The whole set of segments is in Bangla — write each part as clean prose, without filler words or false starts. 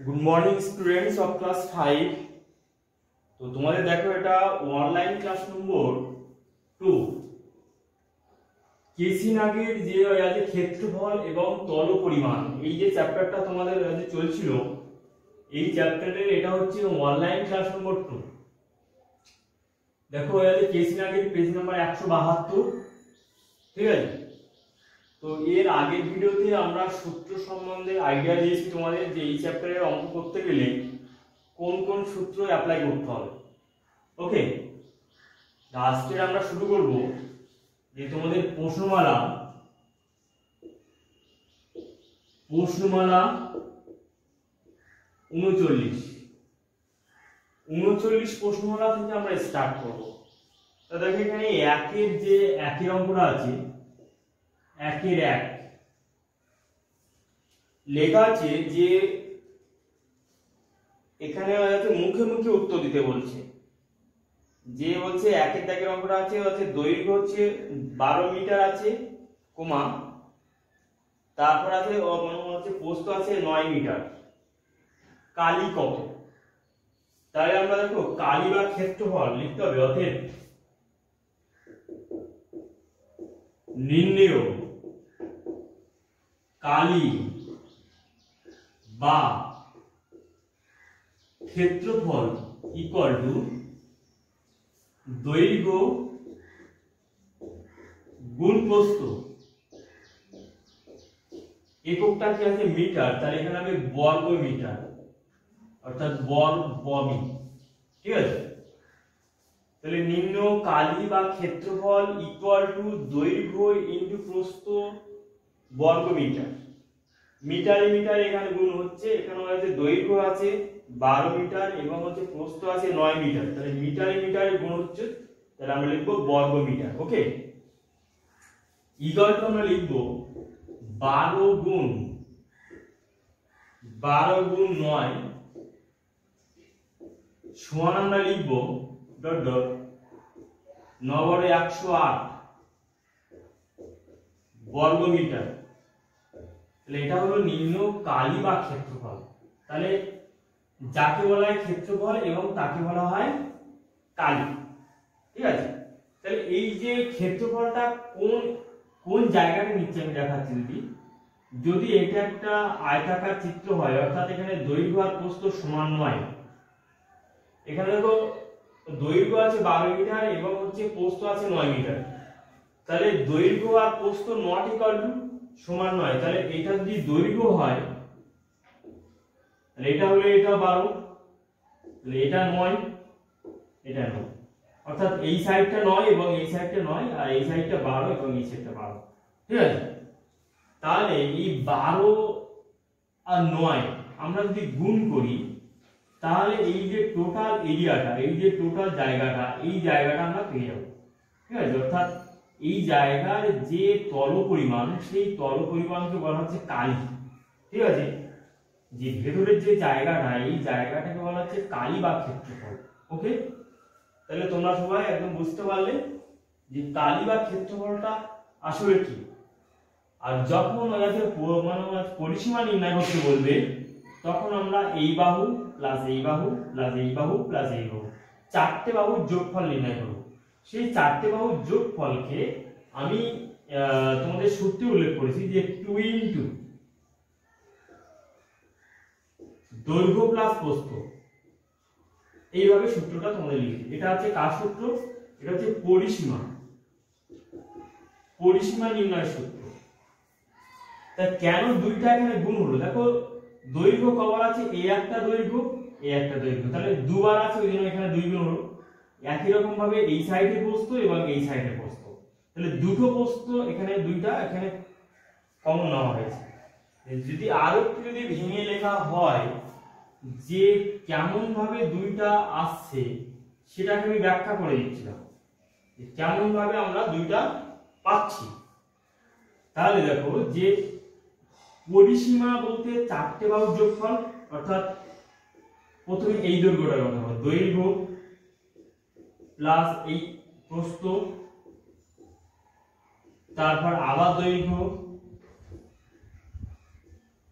Good morning students of class 5। তো তোমাদের দেখো এটা অনলাইন ক্লাস নম্বর 2। কেসি নাগের যে আছে ক্ষেত্রফল এবং তল পরিমাণ, এই যে চ্যাপ্টারটা তোমাদের যে চলছিল, এই চ্যাপ্টারের এটা হচ্ছে অনলাইন ক্লাস নম্বর 2। দেখো এই কেসি নাগের পেজ নাম্বার 172। ঠিক আছে, তো এর আগের ভিডিওতে আমরা সূত্র সম্বন্ধে আইডিয়া দিয়েছি তোমাদের, যে এই চ্যাপ্টারের অঙ্ক করতে গেলে কোন কোন সূত্র অ্যাপ্লাই করতে হবে। ওকে, আজকে আমরা শুরু করব যে তোমাদের প্রশ্নমালা 39 প্রশ্নমালা থেকে আমরা স্টার্ট করব। তো দেখো এখানে একের যে একের অঙ্কটা আছে, একের এক লেখা আছে যে এখানে মুখে মুখে উত্তর দিতে বলছে। যে বলছে একের দাগের অঙ্কটা আছে দৈর্ঘ্য হচ্ছে 12 মিটার আছে, কমা তারপর আছে প্রস্থ আছে 9 মিটার, কালি কত। তাহলে আমরা দেখো কালি বা ক্ষেত্রফল লিখতে হবে। অতএব নির্ণেয় কালি বা ক্ষেত্রফল ইকুয়াল টু দৈর্ঘ্য গুণ প্রস্থ। এককটা কি আছে? মিটার। তাহলে এখানে হবে বর্গ মিটার, অর্থাৎ বর্গমি। ঠিক আছে, তাহলে নির্ণেয় কালি বা ক্ষেত্রফল ইকুয়াল টু দৈর্ঘ্য ইনটু প্রস্থ বর্গ মিটার। মিটারে মিটার এখানে গুণ হচ্ছে, এখানে হচ্ছে দৈর্ঘ্য আছে 12 মিটার এবং হচ্ছে প্রস্থ আছে 9 মিটার। তাহলে মিটারে মিটারে গুণ হচ্ছে, তাহলে আমরা লিখব বর্গ মিটার। ওকে, ইকুয়াল টু আমরা লিখব 12 গুণ 9 সমান আমরা লিখব ডট ডট 9 বড় 108 বর্গ মিটার। তাহলে এটা হলো নির্ণেয় কালি বা ক্ষেত্রফল। তাহলে যাকে বলা হয় ক্ষেত্রফল এবং তাকে বলা হয় কালি। ঠিক আছে, তাহলে এই যে ক্ষেত্রফলটা কোন জায়গাটা নিচ্ছে আমি দেখাচ্ছি। যদি এটা একটা আয়তাকার চিত্র হয়, অর্থাৎ এখানে দৈর্ঘ্য আর প্রস্থ সমান নয়, এখানে দেখো দৈর্ঘ্য আছে 12 মিটার এবং হচ্ছে প্রস্থ আছে 9 মিটার। তাহলে দৈর্ঘ্য আর প্রস্থ নট ইকুয়াল টু সমান নয়। তাহলে এটা যদি দৈর্ঘ্য হয়, তাহলে এটা হলো এটা 12, তাহলে এটা 9, এটা 9, অর্থাৎ এই সাইডটা 9 এবং এই সাইডটা 9, আর এই সাইডটা 12 এবং এই সাইডটা 12। ঠিক আছে, তাহলে এই 12 আর 9 আমরা যদি গুণ করি, তাহলে এই যে টোটাল এরিয়াটা, এই যে টোটাল জায়গাটা, এই জায়গাটা আমরা পেয়ে যাব। ঠিক আছে, অর্থাৎ এই জায়গার যে তল পরিমাণ, সেই তল পরিমাণকে বলা হচ্ছে কালি। ঠিক আছে, যে ভেতরের যে জায়গাটা, এই জায়গাটাকে বলা হচ্ছে কালি বা ক্ষেত্রফল। ওকে, তাহলে তোমরা সবাই একদম বুঝতে পারলে যে কালি বা ক্ষেত্রফলটা আসলে কি। আর যখন পরিসীমা নির্ণয় করতে বলবে, তখন আমরা এই বাহু প্লাস এই বাহু প্লাস এই বাহু প্লাস এই বাহু, চারটে বাহুর যোগফল নির্ণয় করব। সেই চারটে বাহুর যোগফলকে আমি তোমাদের সূত্রে উল্লেখ করেছি যে 2 ইনটু দৈর্ঘ্য প্লাস প্রস্থ। এইভাবে সূত্রটা তোমাদের লিখি। এটা হচ্ছে কার সূত্র? এটা হচ্ছে পরিসীমা নির্ণয় সূত্র। তা কেন দুইটা এখানে গুণ হলো? দেখো দৈর্ঘ্য কবার আছে? এই একটা দৈর্ঘ্য, এই একটা দৈর্ঘ্য, তাহলে দুবার আছে, ওই জন্য এখানে 2 গুণ হলো। একই রকম ভাবে এই সাইডে প্রস্থ এবং এই সাইডে প্রস্থ, তাহলে দুটো প্রস্থ এখানে দুইটা এখানে কমন নেওয়া হয়েছে। যদি আরো একটু যদি ভেঙে লেখা হয় যে কেমন ভাবে দুইটা আসছে, সেটাকে আমি ব্যাখ্যা করে দিচ্ছিলাম কেমন ভাবে আমরা দুইটা পাচ্ছি। তাহলে দেখো যে পরিসীমা বলতে চারটে বাহুর যোগফল, অর্থাৎ প্রথমে এই দৈর্ঘ্যটার কথা বলবো, দৈর্ঘ্য প্লাস এই প্রস্থ, তারপর আবার দৈর্ঘ্য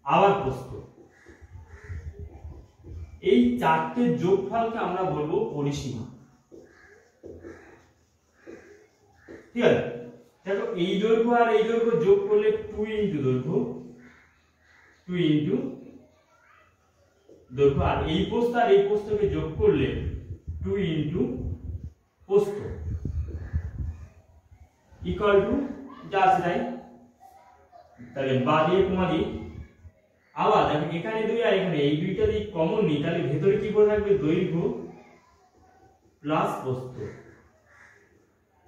আবার প্রস্থ, এই চারটে যোগফলকে আমরা বলবো পরিসীমা। ঠিক আছে, দেখো এই দৈর্ঘ্য আর এই দৈর্ঘ্য যোগ করলে 2 ইনটু দৈর্ঘ্য, 2 ইনটু দৈর্ঘ্য, আর এই প্রস্থ আর এই প্রস্থকে যোগ করলে 2 ইনটু প্রস্থ ইকুয়াল টু যা আছে তাই। তাহলে বা দিয়ে কমা দিই। আবার দেখো এখানে 2 আর এখানে এই দুইটা যদি কমন নিই তাহলে ভেতরে কি পড়ে থাকবে, দৈর্ঘ্য প্লাস প্রস্থ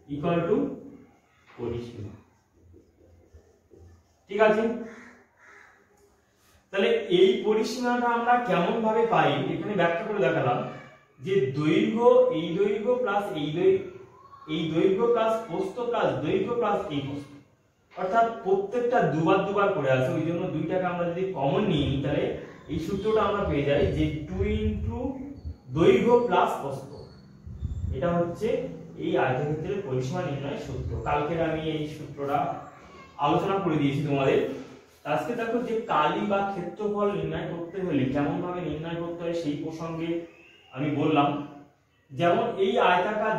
ইকুয়াল টু পরিসীমা। ঠিক আছে, তাহলে এই পরিসীমাটা আমরা কেমন ভাবে পাই এখানে ব্যাখ্যা করে দেখালাম যে দৈর্ঘ্য, এই দৈর্ঘ্য প্লাস এই দৈর্ঘ্য প্লাস প্রস্থ প্লাস দৈর্ঘ্য প্লাস এই প্রস্থ, অর্থাৎ প্রত্যেকটা দুবার দুবার করে আছে, ওই জন্য দুইটাকে আমরা যদি কমন নিই তাহলে এই সূত্রটা আমরা পেয়ে যাই যে 2 ইনটু দৈর্ঘ্য প্লাস প্রস্থ। এটা হচ্ছে এই আয়তক্ষেত্রের পরিসীমা নির্ণয়ের সূত্র। কালকে আমি এই সূত্রটা আলোচনা করে দিয়েছি তোমাদের। আজকে দেখো যে কালি বা ক্ষেত্রফল নির্ণয় করতে হলে কেমন ভাবে নির্ণয় করতে হয় সেই প্রসঙ্গে আমি বললাম। যেমন এই আয়তাকার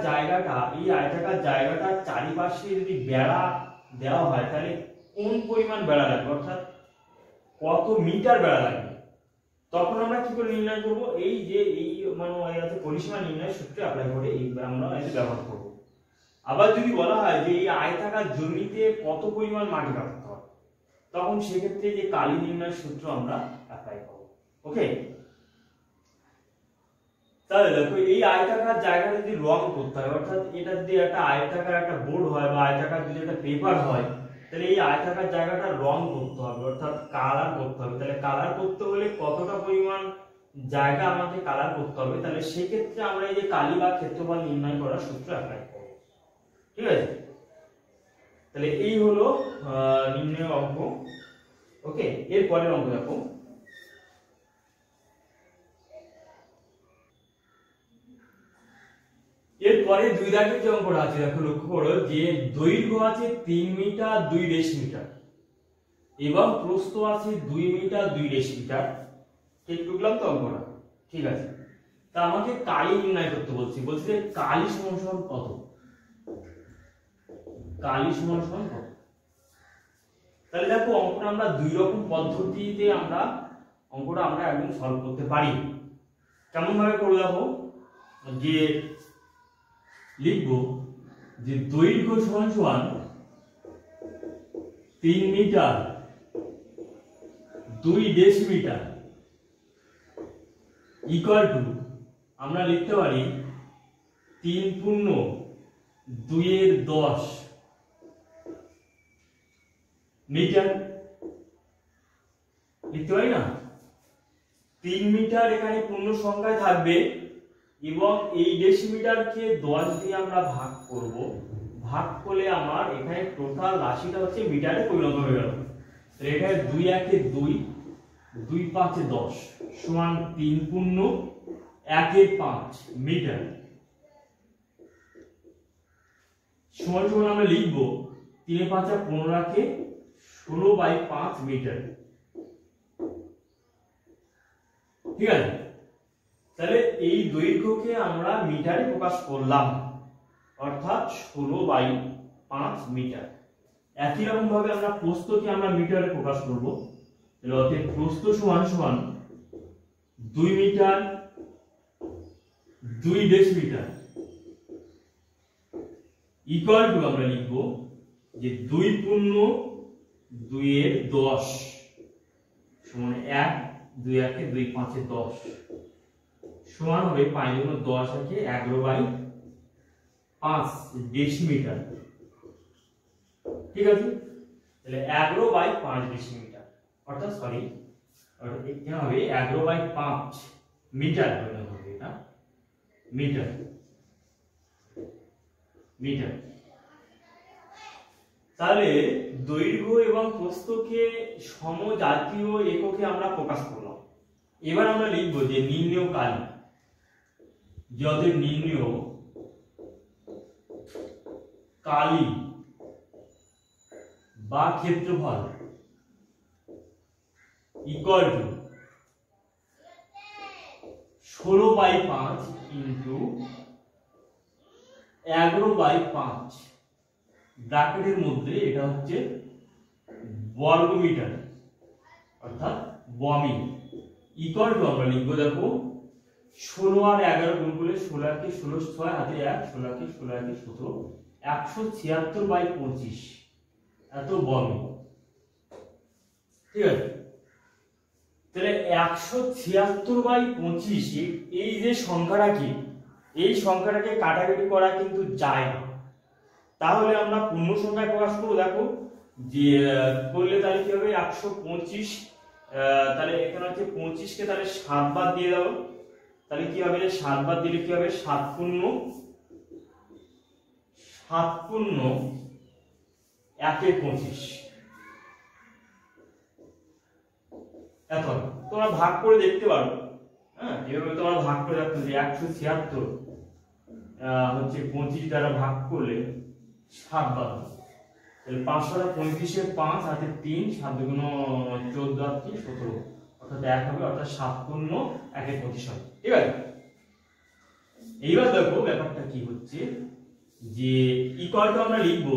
জায়গাটার চারিপাশে যদি বেড়া দেওয়া হয় তাহলে কোন পরিমাণ বেড়া লাগবে, অর্থাৎ কত মিটার বেড়া লাগবে, তখন আমরা কি করে নির্ণয় করব, এই যে এই মানে পরিসীমা নির্ণয়ের সূত্র অ্যাপ্লাই করে এই আমরা এটা ব্যবহার করব। আবার যদি বলা হয় যে এই আয়তাকার জমিতে কত পরিমাণ মাটি কাটতে হয়, তখন সেক্ষেত্রে যে কালি নির্ণয়ের সূত্র আমরা অ্যাপ্লাই করব। ওকে, তাহলে দেখো এই আয়তাকার জায়গাটা যদি রং করতে হয়, অর্থাৎ এটা যদি একটা আয়তাকার একটা বোর্ড হয় বা আয়তাকার যদি একটা পেপার হয়, তাহলে এই আয়তাকার জায়গাটা রং করতে হবে, অর্থাৎ কালার করতে হবে। তাহলে কালার করতে হলে কতটা পরিমাণ জায়গা আমাকে কালার করতে হবে, তাহলে সেক্ষেত্রে আমরা এই যে কালি বা ক্ষেত্রফল নির্ণয় করার সূত্র অ্যাপ্লাই করব। ঠিক আছে, তাহলে এই হলো নির্ণয় অঙ্ক। ওকে, এর পরের অঙ্ক দেখো। এরপরে 2 দাগের যে অঙ্কটা আছে দেখো, লক্ষ্য করো যে দৈর্ঘ্য আছে 3 মিটার 2 ডেসিমিটার এবং প্রস্থ আছে 2 মিটার 2 ডেসিমিটার। ঠিক টুকলাম তো অঙ্কটা? ঠিক আছে, তা আমাকে কালি নির্ণয় করতে বলছে যে কালি সমান কত, কালি সমান কত। তাহলে দেখো অঙ্কটা আমরা দুই রকম পদ্ধতিতে অঙ্কটা আমরা একদম সলভ করতে পারি। কেমন ভাবে করব দেখো, যে লিখব যে দৈর্ঘ্য সমান 3 মিটার 2 ডেসিমিটার ইকুয়াল টু আমরা লিখতে পারি 3 পূর্ণ 2 এর 10 মিটার। লিখতে পারি না? 3 মিটার এখানে পূর্ণ সংখ্যায় থাকবে এবং এই ডেসিমিটারকে 10 দিয়ে আমরা ভাগ করব। ভাগ করলে আমার এখানে টোটাল রাশিটা হচ্ছে মিটারে পরিণত হয়ে গেল। তাহলে এখানে 2 একে 2, 2 5 10 সমান 3 পূর্ণ 1 এ 5 মিটার সমান সমান আমরা লিখব 3 5 15 কে 16/5 মিটার। ঠিক আছে, তাহলে এই দৈর্ঘ্যকে আমরা মিটারে প্রকাশ করলাম, অর্থাৎ 16/5 মিটার। একই রকম ভাবে আমরা প্রস্থকে আমরা মিটারে প্রকাশ করব। তাহলে অতএব প্রস্থ সমান 2 মিটার 2 ডেসিমিটার ইকুয়াল টু আমরা লিখব যে 2 পূর্ণ 2 এর 10 সমান 1, 2 একে 2 5 এ 10 সমান হবে 5 গুণ 10 একে 11/5 ডেসিমিটার। ঠিক আছে, তাহলে 11/5 ডেসিমিটার, অর্থাৎ এটা হবে 11/5 মিটার হবে, এটা মিটার। তাহলে দৈর্ঘ্য এবং প্রস্থকে সমজাতীয় এককে আমরা প্রকাশ করলাম। এবার আমরা লিখব যে নির্ণেয় কালি, যাদের নির্ণেয় কালি বা ক্ষেত্রফল ইকুয়াল টু 16/5 ইন্টু 11/5 ব্র্যাকেটের মধ্যে এটা হচ্ছে বর্গমিটার অর্থাৎ বমি ইকুয়াল টু আমরা লিখবো দেখো 16 আর 11 গুণ করলে 16 কে 16 6 হাতে 1 16 কে 16 একে 17 176/25 এত বর্গ। ঠিক আছে, তাহলে 176/25 এই যে সংখ্যাটাকে এই সংখ্যাটাকে কাটাকাটি করা কিন্তু যায় না, তাহলে আমরা পূর্ণ সংখ্যায় প্রকাশ করব। দেখো যে করলে তাহলে কি হবে 125, তাহলে এখানে হচ্ছে 25 কে তাহলে 7 বার দিয়ে দাও, তাহলে কি হবে 7 বার দিলে কি হবে 7 পূর্ণ 1 এ 25 এত। তোমরা ভাগ করে দেখতে পারো, হ্যাঁ এভাবে তোমরা ভাগ করে দেখো যে 176 হচ্ছে 25 দ্বারা ভাগ করলে 7 বার, তাহলে 535 এর 5 হাতে 3 7 দুগুণ 14 আর 3 17 অর্থাৎ 1 হবে, অর্থাৎ 7 পূর্ণ 1 এ 25 হবে। ঠিক আছে, এইবার দেখো ব্যাপারটা কি হচ্ছে যে ইকুয়াল টু আমরা লিখব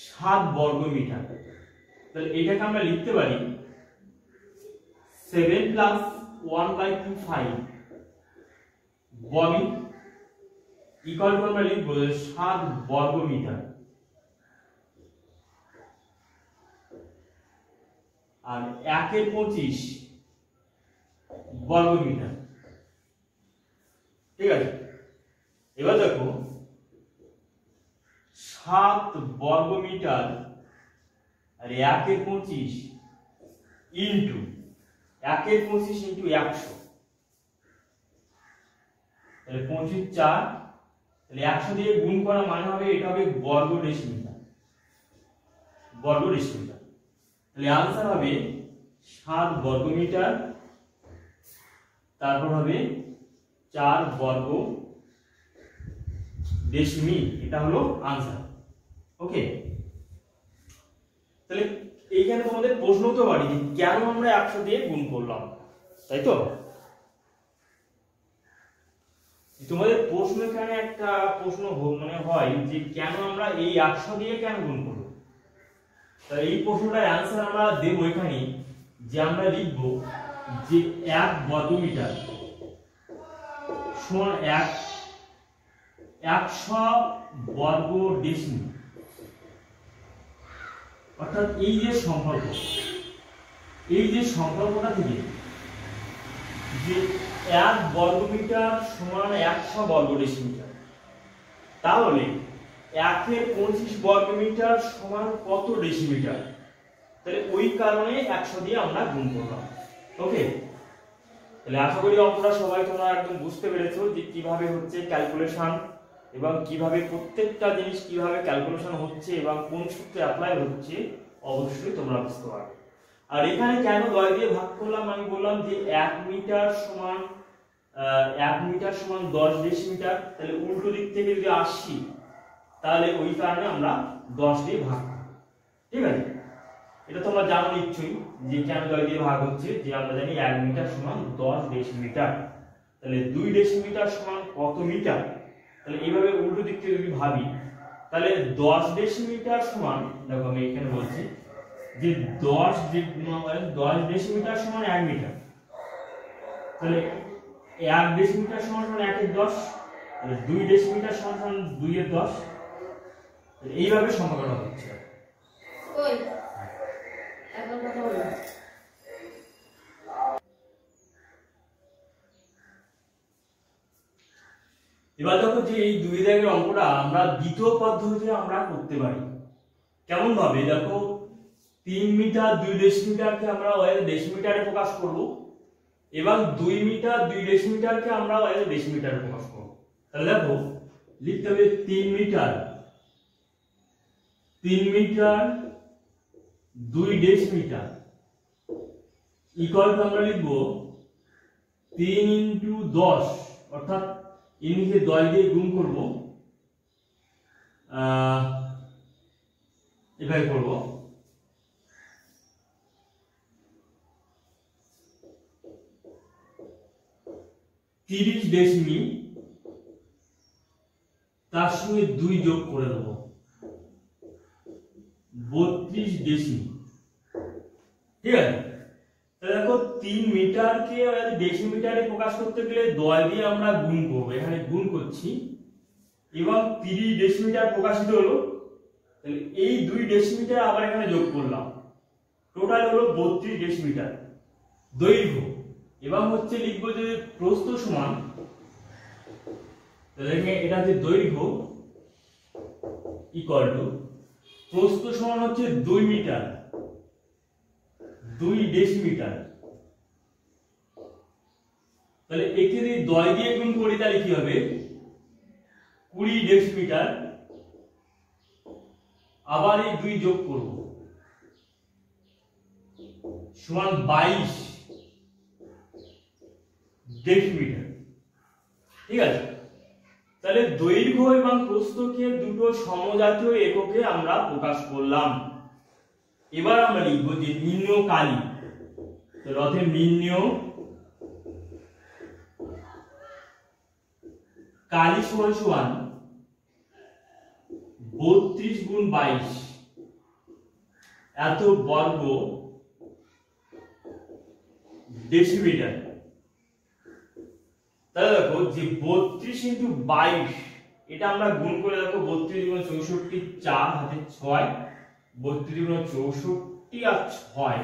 7 বর্গ মিটার, তাহলে এটাকে আমরা লিখতে পারি 7 + 1/25 বমি ইকুয়াল টু আমরা লিখব 7 বর্গ মিটার, আর 1 এ 25 বর্গ মিটার। ঠিক আছে, এবার দেখো 7 বর্গ মিটার আর 1 এ 25 ইনটু 1 এ 25 ইনটু 100, তাহলে 25 4, তাহলে 100 দিয়ে গুণ করা মানে হবে এটা হবে বর্গ ডেসিমিটার, বর্গ ডেসিমিটার। তাহলে आंसर হবে 7 বর্গ মিটার, তারপর হবে 4 বর্গ ডেসিমি, এটা হলো आंसर। ওকে, তাহলে এইখানে তোমাদের প্রশ্ন তো পারি যে কেন আমরা 100 দিয়ে গুণ করলাম, তাই তো? তোমাদের প্রশ্ন এখানে একটা প্রশ্ন মানে হয় যে কেন আমরা এই 100 দিয়ে কেন গুণ করব। তাহলে এই প্রশ্নটার आंसर আমরা দেব এখানে, যে আমরা লিখব যে 1 বর্গ মিটার সমান 100 বর্গ ডেসিমি, অর্থাৎ এই যে সম্পর্কটা থেকে যে 1 বর্গ মিটার সমান 100 বর্গ ডেসিমিটার, তাহলে 1 এর 25 বর্গ মিটার সমান কত ডেসিমিটার, তাহলে ওই কারণে 100 দিয়ে আমরা গুণ করলাম। ওকে, তাহলে আশা করি অঙ্কটা সবাই তোমরা একদম বুঝতে পেরেছো যে কিভাবে হচ্ছে ক্যালকুলেশন এবং কিভাবে প্রত্যেকটা জিনিস কিভাবে ক্যালকুলেশন হচ্ছে এবং কোন সূত্রে অ্যাপ্লাই হচ্ছে অবশ্যই তোমরা বুঝতে পারবে। আর এখানে কেন 10 দিয়ে ভাগ করলাম, আমি বললাম যে 1 মিটার সমান 10 ডেসিমিটার, তাহলে উল্টো দিক থেকে যদি আসি তাহলে ওই কারণে আমরা 10 দিয়ে ভাগ করব। ঠিক আছে, এটা তোমরা জানো নিশ্চয়ই যে কেন 10 দিয়ে ভাগ হচ্ছে, যে আমরা জানি 1 মিটার সমান 10 ডেসিমিটার, তাহলে 2 ডেসিমিটার সমান কত মিটার, তাহলে এইভাবে উল্টো দিক থেকে যদি ভাবি তাহলে 10 ডেসিমিটার সমান, দেখো আমি এখানে বলছি যে 10 ডেসিমিটার সমান 1 মিটার, তাহলে 1 ডেসিমিটার সমান 1 এর 10, তাহলে 2 ডেসিমিটার সমান 2 এর 10, এইভাবে সম্পর্কটা হচ্ছে। ওই এখন কথা বলো। এবার দেখো যে এই 2 দাগের অঙ্কটা আমরা দ্বিতীয় পদ্ধতিতে আমরা করতে পারি। কেমন ভাবে, দেখো 3 মিটার 2 ডেসিমিটারকে আমরা ডেসিমিটারে প্রকাশ করব এবং 2 মিটার 2 ডেসিমিটারকে আমরা ডেসিমিটারে প্রকাশ করব। তাহলে দেখো লিখতে হবে 3 মিটার 2 ডেসিমিটার ইকুয়াল টু আমরা লিখব 3 ইনটু 10, অর্থাৎ ইনকে 10 দিয়ে গুণ করব, এভাবে করব। 30 ডেসিমি তার সঙ্গে 2 যোগ করে দেবো 32 ডেসিমি। ঠিক আছে, তাহলে দেখো 3 মিটারকে ডেসিমিটারে প্রকাশ করতে গেলে 10 দিয়ে আমরা গুণ করব, এখানে গুণ করছি এবং 30 ডেসিমিটার প্রকাশিত হলো। তাহলে এই 2 ডেসিমিটার আবার এখানে যোগ করলাম, টোটাল হলো 32 ডেসিমিটার দৈর্ঘ্য। এবং হচ্ছে লিখবো যে প্রস্থ সমান, তাহলে এটা হচ্ছে দৈর্ঘ্য ইকুয়াল টু প্রস্থ সমান হচ্ছে 2 মিটার 2 ডেসিমিটার। তাহলে একে যদি 10 দিয়ে গুণ করি তাহলে কি হবে 20 ডেসিমিটার, আবার এই 2 যোগ করব সমান 22 ডেসিমিটার। ঠিক আছে, তাহলে দৈর্ঘ্য এবং প্রস্থকে দুটো সমজাতীয় এককে আমরা প্রকাশ করলাম। এবার আমরা লিখব যে নির্ণয় কালী, তাহলে অর্থে নির্ণয় কালী সমান সমান 32 গুণ 22 এত বর্গ ডেসিমিটার। তাহলে দেখো যে 32 ইন্টু 22, এটা আমরা গুণ করে দেখো 32 গুণ 64 4 হাতে 6, 32 গুণ 64 আর 6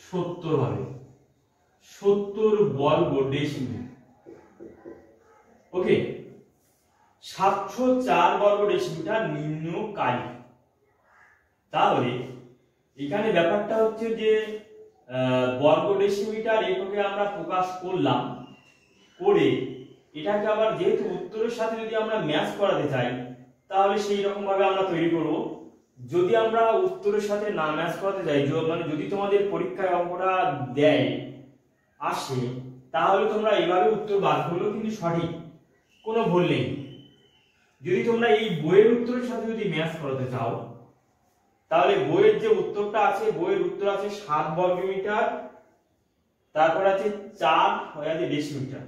70 হবে, 70 বর্গ ডেসিমিটার। ওকে, 704 বর্গ ডেসিমিটার নির্ণয় কালী। তাহলে এখানে ব্যাপারটা হচ্ছে যে বর্গ ডেসিমিটার এককে আমরা প্রকাশ করলাম, করে এটাকে আবার যেহেতু উত্তরের সাথে যদি আমরা ম্যাচ করাতে চাই তাহলে সেই রকম ভাবে আমরা তৈরি করব। যদি আমরা উত্তরের সাথে না ম্যাচ করাতে চাই, মানে যদি তোমাদের পরীক্ষায় অঙ্কটা দেয় আসে, তাহলে তোমরা এইভাবে উত্তর বার করলেও কিন্তু সঠিক, কোনো ভুল নেই। যদি তোমরা এই বইয়ের উত্তরের সাথে যদি ম্যাচ করাতে চাও তাহলে বইয়ের যে উত্তরটা আছে, বইয়ের উত্তর আছে 7 বর্গমিটার, তারপর আছে 4 ডেসিমিটার।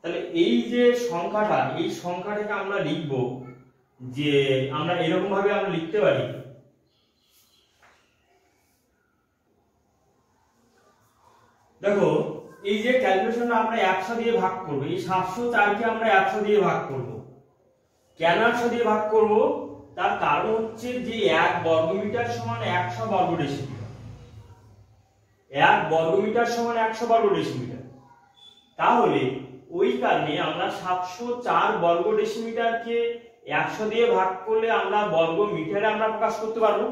তাহলে এই যে সংখ্যাটা, এই সংখ্যাটাকে আমরা লিখব যে আমরা এরকম ভাবে আমরা লিখতে পারি, দেখো এই যে ক্যালকুলেশনটা আমরা 100 দিয়ে ভাগ করব, এই 704 কে আমরা 100 দিয়ে ভাগ করব। কেন 100 দিয়ে ভাগ করব? তার কারণ হচ্ছে যে 1 বর্গমিটার সমান 100 বর্গ ডেসিমিটার, 1 বর্গমিটার সমান 100 বর্গ ডেসিমিটার। তাহলে ওই কারণে আমরা 704 বর্গ ডেসিমিটারকে 100 দিয়ে ভাগ করলে আমরা বর্গ মিটারে আমরা প্রকাশ করতে পারবো।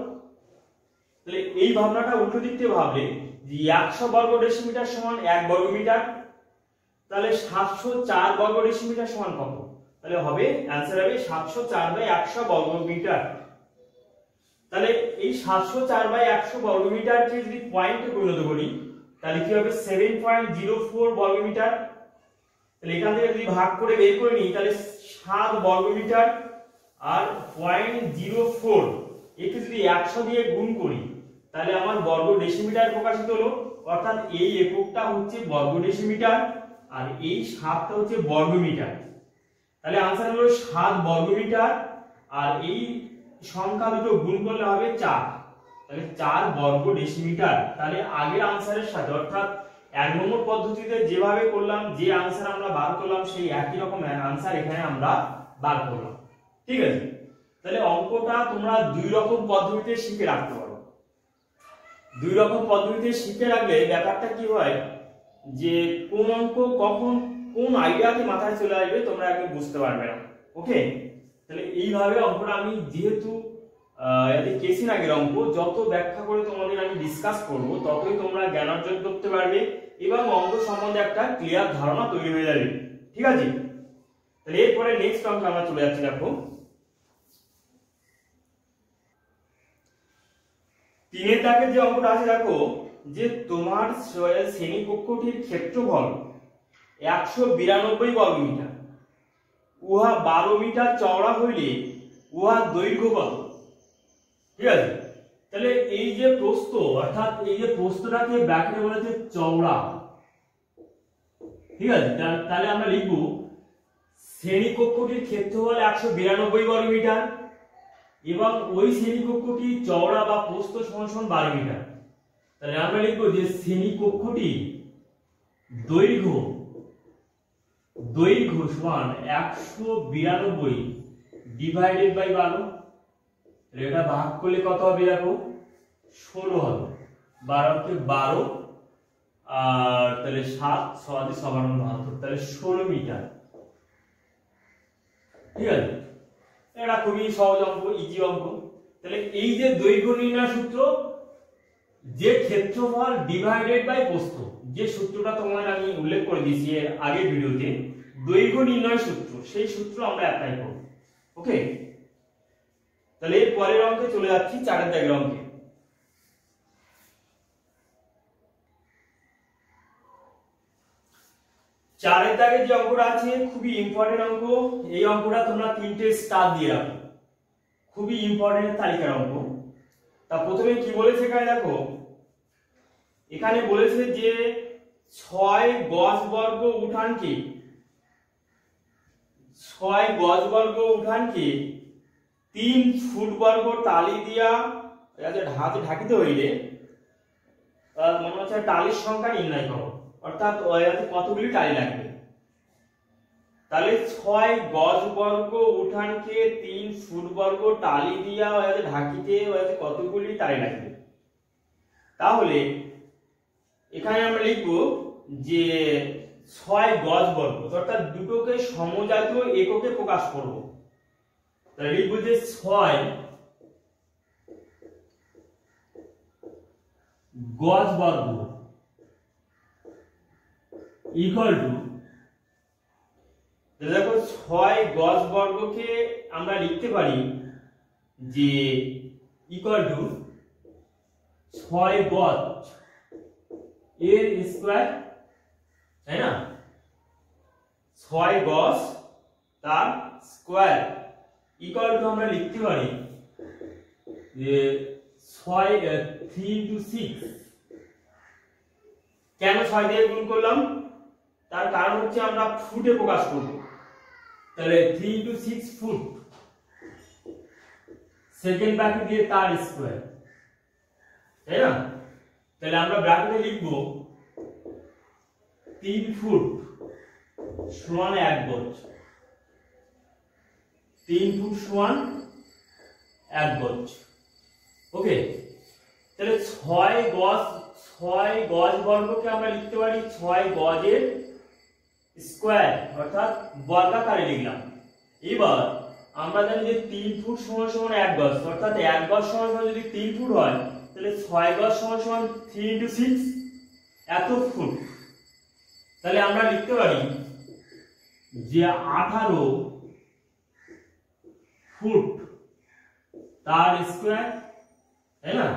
তাহলে এই ভাবনাটা উল্টো দিক থেকে ভাবলে যে 100 বর্গ ডেসিমিটার সমান 1 বর্গ মিটার, তাহলে 704 বর্গ ডেসিমিটার সমান কত? তাহলে হবে आंसर হবে 704/100 বর্গ মিটার। তাহলে এই 704/100 বর্গ মিটারকে যদি পয়েন্টে পরিণত করি তাহলে কি হবে 7.04 বর্গ মিটার। তাহলে এখান থেকে যদি ভাগ করে বের করে নিই তাহলে 7 বর্গ মিটার আর 0.04, একে যদি 100 দিয়ে গুণ করি তাহলে আমার বর্গ ডেসিমিটার প্রকাশিত হলো। অর্থাৎ এই এককটা হচ্ছে বর্গ ডেসিমিটার আর এই 7টা হচ্ছে বর্গ মিটার। তাহলে आंसर হলো 7 বর্গ মিটার আর এই সংখ্যা দুটো গুণ করলে হবে 4, তাহলে 4 বর্গ ডেসিমিটার। তাহলে আগের आंसरের সাথে অর্থাৎ 1 নম্বর পদ্ধতিতে যেভাবে করলাম, যে आंसर আমরা বার করলাম সেই একই রকম आंसर এখানে আমরা বার করলাম। ঠিক আছে, তাহলে অঙ্কটা তোমরা দুই রকম পদ্ধতিতে শিখে রাখতে পারো। দুই রকম পদ্ধতিতে শিখে রাখলে ব্যাপারটা কি হয় যে কোন অঙ্ক কখন কোন আইডিয়াতে মাথায় চলে আসবে তোমরা একদম বুঝতে পারবে না। ওকে, তাহলে এইভাবে অঙ্কটা আমি যেহেতু কেসিন আগের অঙ্ক যত ব্যাখ্যা করে তোমাদের আমি ডিসকাস করব ততই তোমরা জ্ঞান অর্জন করতে পারবে এবং অঙ্ক সম্বন্ধে একটা ক্লিয়ার ধারণা তৈরি হয়ে যাবে। ঠিক আছে, তাহলে এরপরে নেক্সট অঙ্ক আমরা চলে যাচ্ছি। দেখো 3 এর দাগের যে অঙ্কটা আছে, দেখো যে তোমার শ্রেণীকক্ষটির ক্ষেত্রফল 192 বর্গ মিটার, উহা 12 মিটার চওড়া হইলে উহা দৈর্ঘ্য কত? ঠিক আছে, তাহলে এই যে প্রস্থ, অর্থাৎ এই যে প্রস্থটাকে ব্র্যাকেটে বলা হচ্ছে চওড়া। ঠিক আছে, তাহলে আমরা লিখব শ্রেণীকক্ষটির ক্ষেত্রফল 192 বর্গ মিটার এবং ওই শ্রেণীকক্ষটির চওড়া বা প্রস্থ সমান 12 মিটার। তাহলে আমরা লিখব যে শ্রেণীকক্ষটির দৈর্ঘ্য সমান 192 ডিভাইডেড বাই 12। এটা ভাগ করলে কত হবে দেখো 16 হবে, 12 কে 12 আর তাহলে 7 6 দিয়ে 72, তাহলে 16 মিটার। ঠিক আছে, এটা খুবই সহজ অঙ্ক, ইজি অঙ্ক। তাহলে এই যে দৈর্ঘ্য নির্ণয় সূত্র, যে ক্ষেত্রফল ডিভাইডেড বাই প্রস্থ, যে সূত্রটা তোমাদের আমি উল্লেখ করে দিয়েছি এর আগের ভিডিওতে, দৈর্ঘ্য নির্ণয় সূত্র, সেই সূত্র আমরা অ্যাপ্লাই করব। ওকে, তাহলে এর পরের অঙ্কে চলে যাচ্ছি, 4 দাগের অঙ্কে। চারের দাগের যে অঙ্কটা আছে খুবই ইম্পর্টেন্ট অঙ্ক। এই অঙ্কটা তোমরা 3টে স্টার দিয়ে রাখো, খুবই ইম্পর্টেন্ট তালিকার অঙ্ক। তা প্রথমে কি বলেছে এখানে দেখো, এখানে বলেছে যে 6 গজ বর্গ উঠানকে 3 ফুট বর্গ টালি দিয়া হাতে ঢাকিতে হইলে মনে হচ্ছে টালির সংখ্যা নির্ণয় করো, অর্থাৎ কতগুলি টালি লাগবে। তাহলে 6 গজ বর্গ উঠানকে 3 ফুট বর্গ টালি দিয়া ঢাকিতে কতগুলি টালি লাগবে। তাহলে এখানে আমরা লিখব যে 6 গজ বর্গ, অর্থাৎ দুটোকে সমজাতীয় এককে প্রকাশ করব। তাহলে লিখব যে 6 গজ বর্গ ইকুয়াল টু, দেখো 6 গজ বর্গকে আমরা লিখতে পারি যে ইকুয়াল টু 6 গজ এর স্কয়ার, তাই না? 6 গজ তার স্কয়ার ইকুয়াল টু আমরা লিখতে পারি যে 3 into 6। কেন 6 দিয়ে গুণ করলাম? তার কারণ হচ্ছে আমরা ফুটে প্রকাশ করব। তাহলে 3 into 6 ফুট, সেকেন্ড ব্র্যাকেট দিয়ে তার স্কয়ার, তাই না? তাহলে আমরা ব্র্যাকেটে লিখব 3 ফুট সমান 1 গজ, 3 ফুট সমান 1 গজ। ওকে, তাহলে 6 গজ বর্গকে আমরা লিখতে পারি 6 গজের স্কয়ার, অর্থাৎ বর্গাকারে লিখলাম। এবার আমরা জানি যে 3 ফুট সমান 1 গজ, অর্থাৎ 1 গজ সমান যদি 3 ফুট হয়, তাহলে 6 গজ সমান 3 into 6 এত ফুট। তাহলে আমরা লিখতে পারি যে 18 ফুট তার স্কয়ার, তাই না?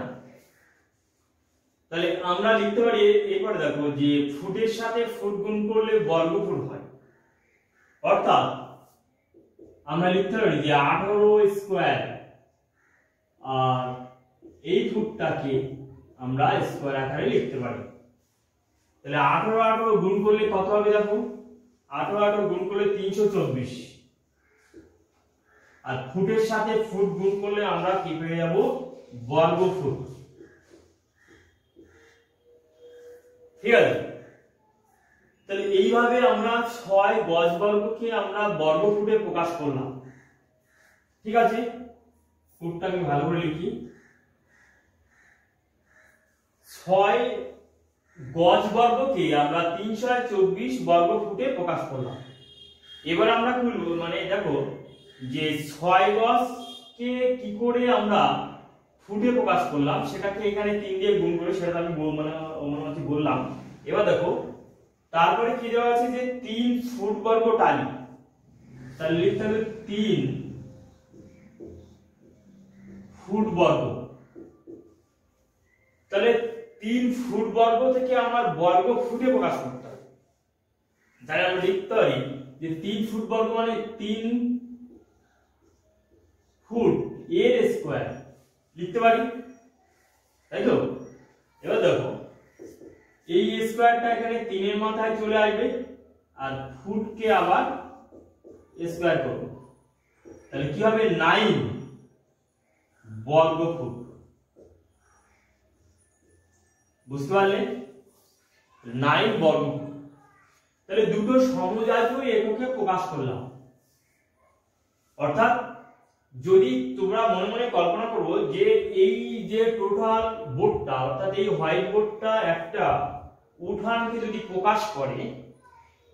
তাহলে আমরা লিখতে পারি, এরপরে দেখো যে ফুটের সাথে ফুট গুণ করলে বর্গ ফুট হয়, অর্থাৎ আমরা লিখতে পারি যে 18 স্কয়ার, আর এই ফুটটাকে আমরা স্কয়ার আকারে লিখতে পারি। তাহলে 18 গুণ করলে কত হবে দেখো, 18 গুণ করলে 324, আর ফুটের সাথে ফুট গুণ করলে আমরা কি পেয়ে যাব, বর্গ ফুট। ঠিক আছে, তাহলে এইভাবে আমরা 6 গজ বর্গকে আমরা বর্গ ফুটে প্রকাশ করলাম। ঠিক আছে, ফুটটা আমি ভালো করে লিখি, 6 গজ বর্গকে আমরা 324 বর্গ ফুটে প্রকাশ করলাম। এবার আমরা খুলব, মানে দেখো যে 6 গজকে কি করে আমরা ফুটে প্রকাশ করলাম, সেটাকে এখানে 3 দিয়ে গুণ করে সেটা আমি বললাম। এবার দেখো তারপরে কি দেওয়া আছে যে 3 ফুট বর্গ টালি, তাহলে লিখতে হবে 3 ফুট বর্গ। তাহলে 3 ফুট বর্গ থেকে আমার বর্গ ফুটে প্রকাশ করতে হবে। তাহলে আমরা লিখতে পারি যে 3 ফুট বর্গ মানে 3 ফুট এর স্কয়ার লিখতে পারি, তাই তো? এবার দেখো এই স্কয়ারটা এখানে 3 এর মাথায় চলে আসবে, আর ফুটকে আবার স্কয়ার করব, তাহলে কি হবে 9 বর্গ ফুট। বুঝতে পারলে? 9 বর্গ ফুট। তাহলে দুটো সমজাতীয় এককে প্রকাশ করলাম। অর্থাৎ যদি তোমরা মনে মনে কল্পনা করো যে এই যে টোটাল বোর্ডটা, অর্থাৎ এই হোয়াইট বোর্ডটা একটা উঠানকে যদি প্রকাশ করে,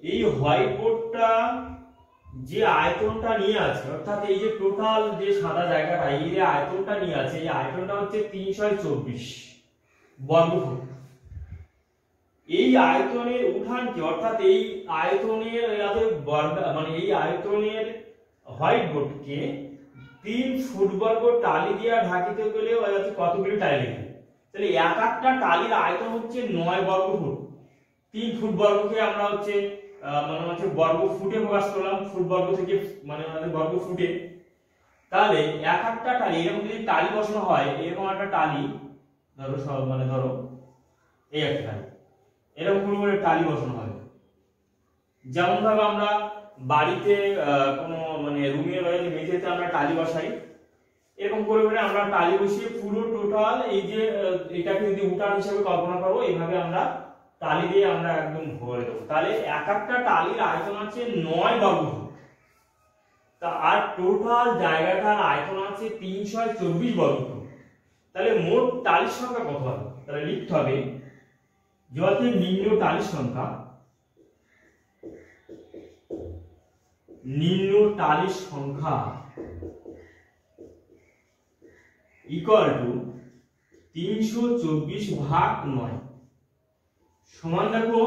এই হোয়াইট বোর্ডটা যে আয়তনটা নিয়ে আছে, অর্থাৎ এই যে টোটাল যে সাদা জায়গাটা, এই যে আয়তনটা নিয়ে আছে, এই আয়তনটা হচ্ছে 324 বর্গ ফুট। এই আয়তনের উঠানকে, অর্থাৎ এই আয়তনের মানে এই আয়তনের হোয়াইট বোর্ডকে 3 ফুট বর্গ টালি দিয়ে ঢাকিতে গেলে কতগুলি টালি লাগবে? তাহলে এক একটা টালির আয়তন হচ্ছে 9 বর্গ ফুট। 3 ফুট বর্গকে আমরা হচ্ছে বর্গ ফুটে প্রকাশ করলাম, ফুট বর্গ থেকে মানে বর্গ ফুটে। তাহলে এক একটা টালি এরকম যদি টালি বসানো হয়, এরকম একটা টালি ধরো ধরো এই একটা টালি, এরকম করে টালি বসানো হবে। যেমন ভাবে আমরা বাড়িতে কোনো মানে রুমে মেঝেতে আমরা টালি বসাই, এরকম করে আমরা টালি বসিয়ে পুরো টোটাল এই যে এটাকে যদি উঠান হিসেবে কল্পনা করবো, এইভাবে আমরা টালি দিয়ে আমরা একদম ভরে দেবো। তাহলে এক একটা টালির আয়তন আছে 9 বর্গ ফুট, তা আর টোটাল জায়গাটার আয়তন আছে 324 বর্গ ফুট। তাহলে মোট টালির সংখ্যা কত হবে? তাহলে লিখতে হবে যত নিম্ন টালির সংখ্যা, নিম্ন টালির সংখ্যা ইকুয়াল টু 324 ভাগ 9 সমান দেখো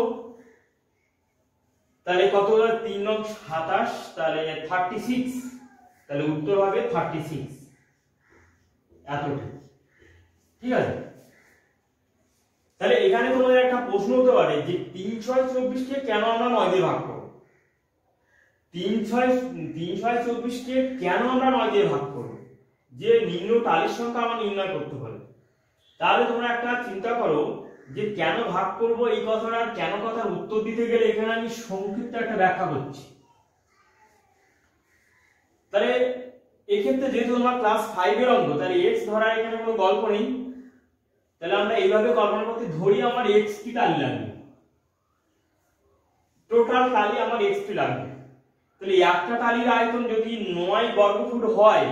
তাহলে কত হলো? 3 নং 27, তাহলে 36, তাহলে উত্তর হবে 36 এতটুকু। ঠিক আছে? তাহলে এখানে তোমাদের একটা প্রশ্ন হতে পারে যে 324 কে কেন আমরা 9 দিয়ে ভাগ করব? 324 কে কেন আমরা 9 দিয়ে ভাগ করব? যে নিম্ন টালির সংখ্যা আমরা নির্ণয় করতে হবে। তাহলে তোমরা একটা চিন্তা করো যে কেন ভাগ করব, এই কথাটার কেন কথার উত্তর দিতে গেলে এখানে আমি সংক্ষিপ্ত একটা ব্যাখ্যা করছি। তাহলে এই ক্ষেত্রে যেহেতু তোমরা ক্লাস 5 এর অঙ্ক, তাহলে x ধরার এখানে কোনো গল্প নেই। তাহলে আমরা এইভাবে কল্পনা করতে ধরি আমার x টি টালি লাগবে, টোটাল টালি আমার x টি লাগবে। তাহলে একটা টালির আয়তন যদি 9 বর্গ ফুট হয়,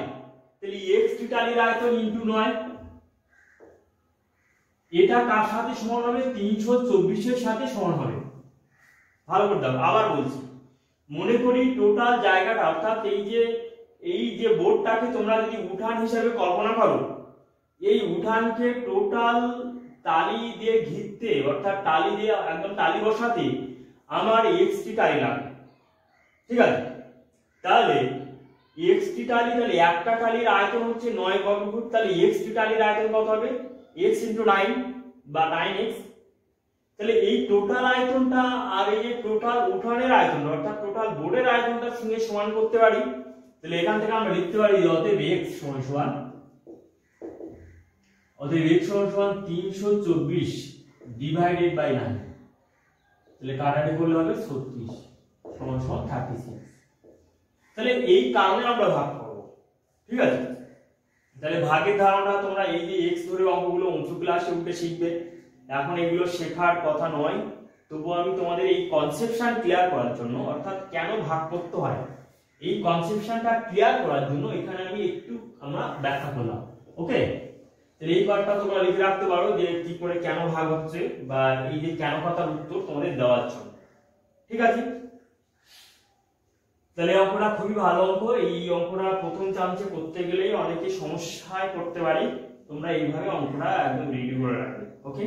তাহলে x টি টালির আয়তন ইনটু 9, এটা কার সাথে সমান হবে? 324 এর সাথে সমান হবে। ভালো করে দাও, আবার বলছি, মনে করি টোটাল জায়গাটা, অর্থাৎ এই যে বোর্ডটাকে তোমরা যদি উঠান হিসেবে কল্পনা করো, এই উঠানকে টোটাল টালি দিয়ে ঘিরতে, অর্থাৎ টালি দিয়ে একদম টালি বসাতে আমার x টি টালি লাগবে। ঠিক আছে? তাহলে x টি টালি, তাহলে একটা টালির আয়তন হচ্ছে 9 বর্গ ফুট, তাহলে x টি টালির আয়তন কত হবে? x * 9 বা 9x। তাহলে এই টোটাল আয়তনটা আর এই যে টোটাল উঠানের আয়তন, অর্থাৎ টোটাল বোর্ডের আয়তনটার সঙ্গে সমান করতে পারি। তাহলে এখান থেকে আমরা লিখতে পারি অতএব x সমান অতএব x সমান 324 ডিভাইডেড বাই 9। তাহলে কাটাকাটি করলে হবে 36 সমান 36। তাহলে এই কারণে আমরা ভাগ করব। ঠিক আছে? তাহলে ভাগের ধারণা তোমরা এই যে x ধরে অঙ্কগুলো উঁচু ক্লাসে উঠে শিখবে, এখন এগুলো শেখার কথা নয়, তবু আমি তোমাদের এই কনসেপশন ক্লিয়ার করার জন্য, অর্থাৎ কেন ভাগ করতে হয় এই কনসেপশনটা ক্লিয়ার করার জন্য এখানে আমি একটু আমরা ব্যাখ্যা করলাম। ওকে? তাহলে এই পার্টটা তোমরা লিখে রাখতে পারো যে কি করে কেন ভাগ হচ্ছে, বা এই যে কেন কথার উত্তর তোমাদের দেওয়ার জন্য। ঠিক আছে? তাহলে অঙ্কটা খুবই ভালো অঙ্ক। এই অঙ্কটা প্রথম চান্সে করতে গেলে অনেকে সমস্যায় পড়তে পারে, তোমরা এইভাবে অঙ্কটা একদম রেডি করে রাখবে। ওকে?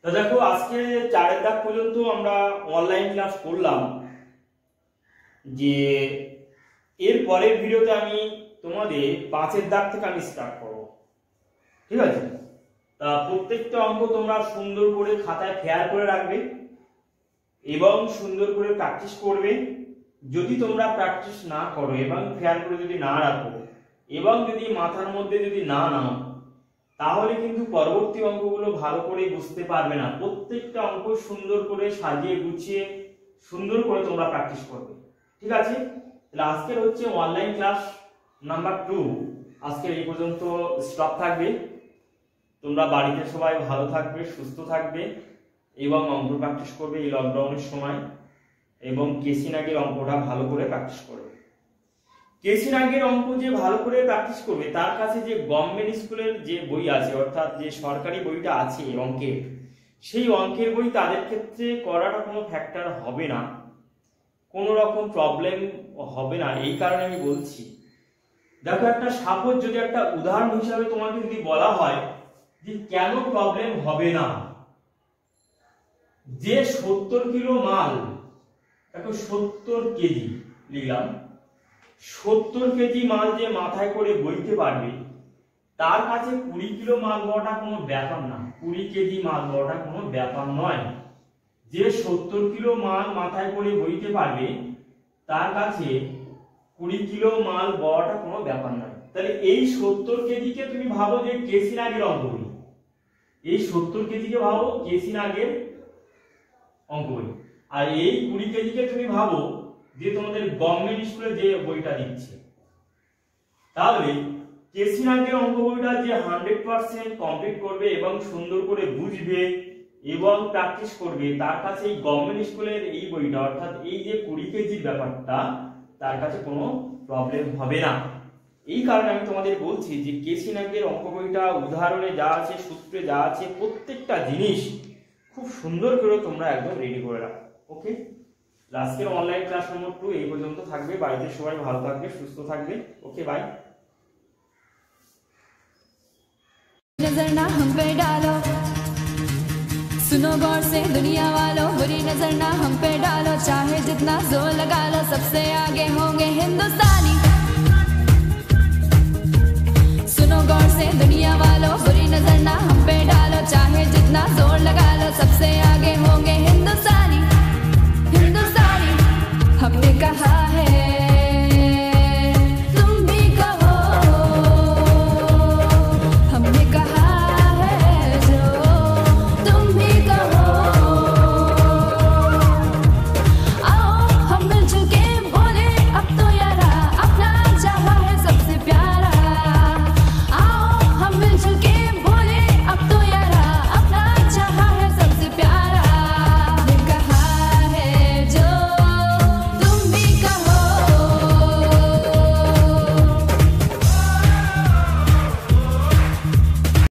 তো দেখো আজকে 4 দাগ পর্যন্ত আমরা অনলাইন ক্লাস করলাম, যে এর পরের ভিডিওতে আমি তোমাদের 5 দাগ থেকে আমি স্টার্ট করব। ঠিক আছে? তা প্রত্যেকটা অঙ্ক তোমরা সুন্দর করে খাতায় খেয়াল করে রাখবে এবং সুন্দর করে প্র্যাকটিস করবে। যদি তোমরা প্র্যাকটিস না করো এবং খেয়াল করে যদি না রাখো এবং যদি মাথার মধ্যে যদি না নাও, তাহলে কিন্তু পরবর্তী অঙ্কগুলো ভালো করে বুঝতে পারবে না। প্রত্যেকটা অঙ্ক সুন্দর করে সাজিয়ে গুছিয়ে সুন্দর করে তোমরা প্র্যাকটিস করবে, ঠিক আছে? তাহলে আজকের হচ্ছে অনলাইন ক্লাস নাম্বার 2 আজকে এই পর্যন্ত স্টপ থাকবে। তোমরা বাড়িতে সবাই ভালো থাকবে, সুস্থ থাকবে এবং অঙ্ক প্র্যাকটিস করবে এই লকডাউনের সময়, এবং কেসি নাগের অঙ্কটা ভালো করে প্র্যাকটিস করবে। কেসি নাগের অঙ্ক যে ভালো করে প্র্যাকটিস করবে তার কাছে যে গভর্নমেন্ট স্কুলের যে বই আছে, অর্থাৎ যে সরকারি বইটা আছে অঙ্কের, সেই অঙ্কের বই তাদের ক্ষেত্রে করাটা কোনো ফ্যাক্টর হবে না, কোনো রকম প্রবলেম হবে না। এই কারণে আমি বলছি, দেখো একটা সাপোজ যদি একটা উদাহরণ হিসাবে তোমাকে যদি বলা হয় যে কেন প্রবলেম হবে না, যে 70 কিলো মাল, দেখো 70 কেজি লিখলাম, 70 কেজি মাল যে মাথায় করে বইতে পারবে তার কাছে 20 কিলো মাল বওয়াটা কোনো ব্যাপার না, 20 কেজি মাল বওয়াটা কোনো ব্যাপার নয়। যে 70 কিলো মাল মাথায় করে বইতে পারবে তার কাছে 20 কিলো মাল বওয়াটা কোনো ব্যাপার নয়। তাহলে এই 70 কেজিকে তুমি ভাবো যে কেসি নাগের অঙ্ক বই, এই 70 কেজিকে ভাবো কেসি নাগের অঙ্ক বই, আর এই 20 কেজিকে তুমি ভাবো যে তোমাদের গভর্নমেন্ট স্কুলে যে বইটা দিচ্ছে। তাহলে কেসি নাগের অঙ্ক বইটা যে 100% কমপ্লিট করবে এবং সুন্দর করে বুঝবে এবং প্র্যাকটিস করবে তার কাছে এই গভর্নমেন্ট স্কুলের এই বইটা, অর্থাৎ এই যে 20 কেজির ব্যাপারটা, তার কাছে কোনো প্রবলেম হবে না। এই কারণে আমি তোমাদের বলছি যে কেসি নাগের অঙ্ক বইটা উদাহরণে যা আছে, সূত্রে যা আছে, প্রত্যেকটা জিনিস খুব সুন্দর করে তোমরা একদম রেডি করে রাখো। ওকে, আজকের অনলাইন ক্লাস নম্বর 2 এই পর্যন্ত থাকবে। বাড়িতে সবাই ভালো থাকবে, সুস্থ থাকবে। ওকে, বাই। नजर ना हम पे डालो, सुनो गौर से दुनिया वालों, बुरी नजर ना हम पे डालो, चाहे जितना जोर लगा लो, सबसे आगे होंगे हिंदुस्तानी।